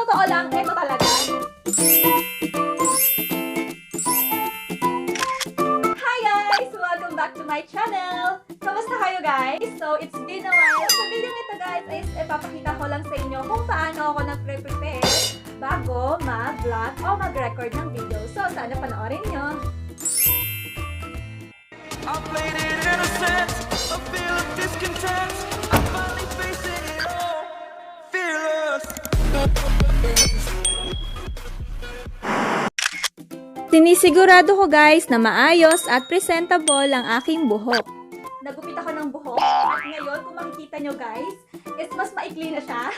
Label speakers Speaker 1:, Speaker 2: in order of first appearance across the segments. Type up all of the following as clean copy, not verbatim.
Speaker 1: totoo lang, eto talaga. Hi guys! Welcome back to my channel! Kamusta kayo guys? So, it's been a while. Sa video nito guys, ay ipapakita ko lang sa inyo kung paano ako nagre-prepare bago mag-vlog o mag-record ng video. So, sana panoorin nyo.
Speaker 2: I played it innocent, a feel of discontent. I'm finally facing it all, fearless.
Speaker 3: Sinisigurado ko guys na maayos at presentable ang aking buhok.
Speaker 1: Nagupit ako ng buhok at ngayon, kung makikita nyo guys, is mas maikli na siya.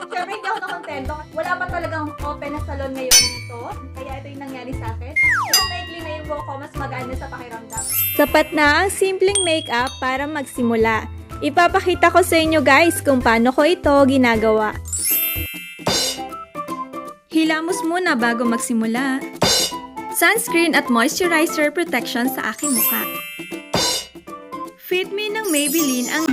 Speaker 1: Siyempre hindi ako nakontento. Wala pa talagang open na salon ngayon dito. Kaya ito yung nangyari sa akin. Mas maikli na yung buhok ko, mas maganda sa pakiramdam.
Speaker 3: Sapat na ang simpleng makeup para magsimula. Ipapakita ko sa inyo guys kung paano ko ito ginagawa. Hilamos muna bago magsimula. Sunscreen at moisturizer protection sa aking mukha. Fit Me ng Maybelline ang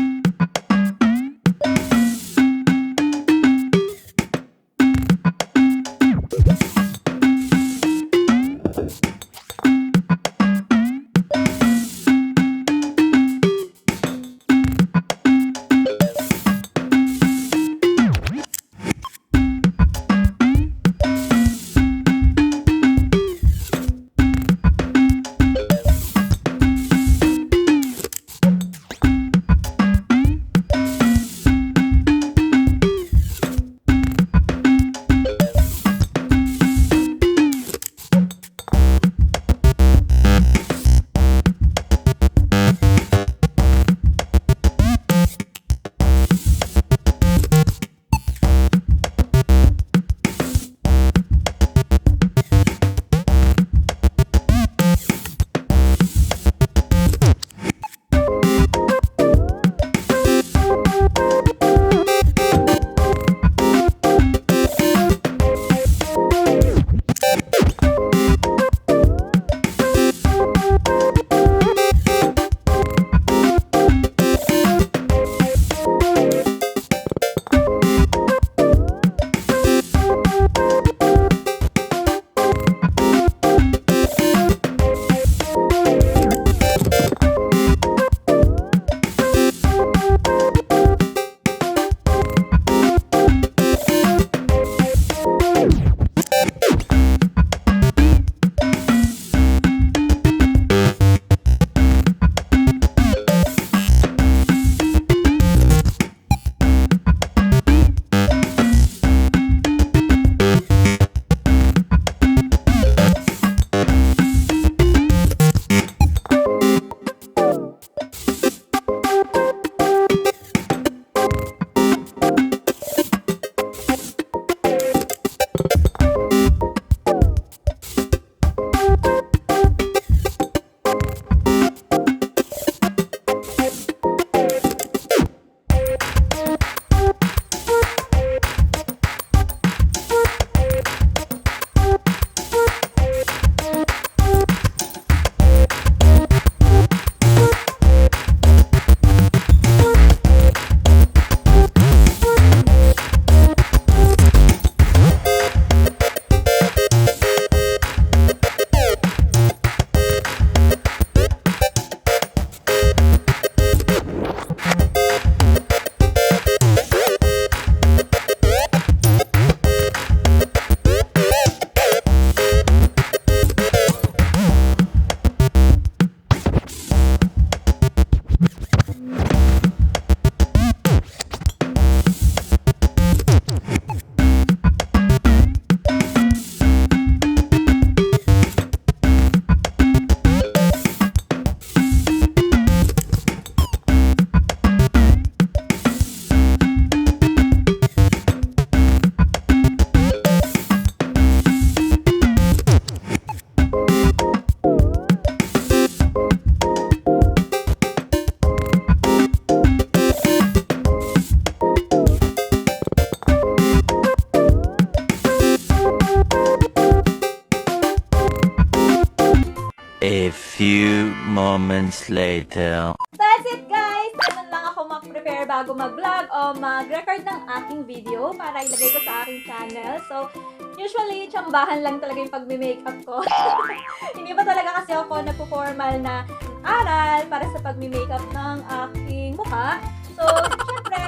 Speaker 2: A few moments later.
Speaker 1: That's it guys! Ganun lang ako mag-prepare mag-prepare bago mag-vlog o mag-record ng aking video para ilagay ko sa aking channel. So, usually, tsambahan lang talaga yung pagme-makeup ko. Hindi pa talaga kasi ako nagpo-formal na aral para sa pagme-makeup ng aking mukha. So, syempre,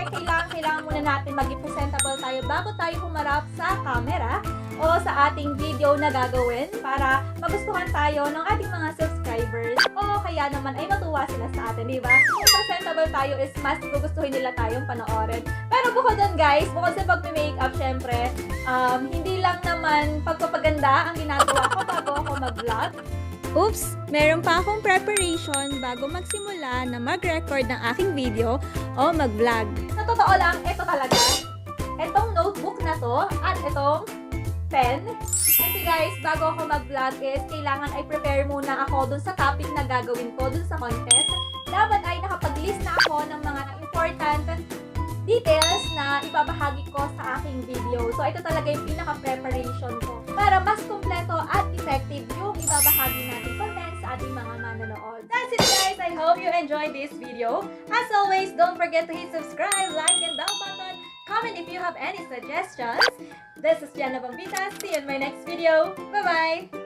Speaker 1: kailangan muna natin maging presentable tayo bago tayo humarap sa camera o sa ating video na gagawin para magustuhan tayo ng ating mga subscribers o kaya naman ay matuwa sila sa atin, di ba? Kung presentable tayo is mas gugustuhin nila tayong panoorin. Pero bukod doon guys, bukod sa pag-makeup, syempre, hindi lang naman pagpapaganda ang ginagawa ko bago ako mag-vlog.
Speaker 3: Oops! Meron pa akong preparation bago magsimula na mag-record ng aking video o mag-vlog.
Speaker 1: Sa totoo lang, ito talaga. Itong notebook na to at itong pen. Kasi guys, bago ako mag-vlog is kailangan ay prepare muna ako dun sa topic na gagawin ko, dun sa content. Dapat ay nakapag-list na ako ng mga important details na ibabahagi ko sa aking video. So, ito talaga yung pinaka-preparation ko para mas kompleto at effective yung ibabahagi natin content sa ating mga manonood. That's it guys! I hope you enjoyed this video. As always, don't forget to hit subscribe, like, and bell button. Comment if you have any suggestions. This is Jena Bombita. See you in my next video. Bye-bye!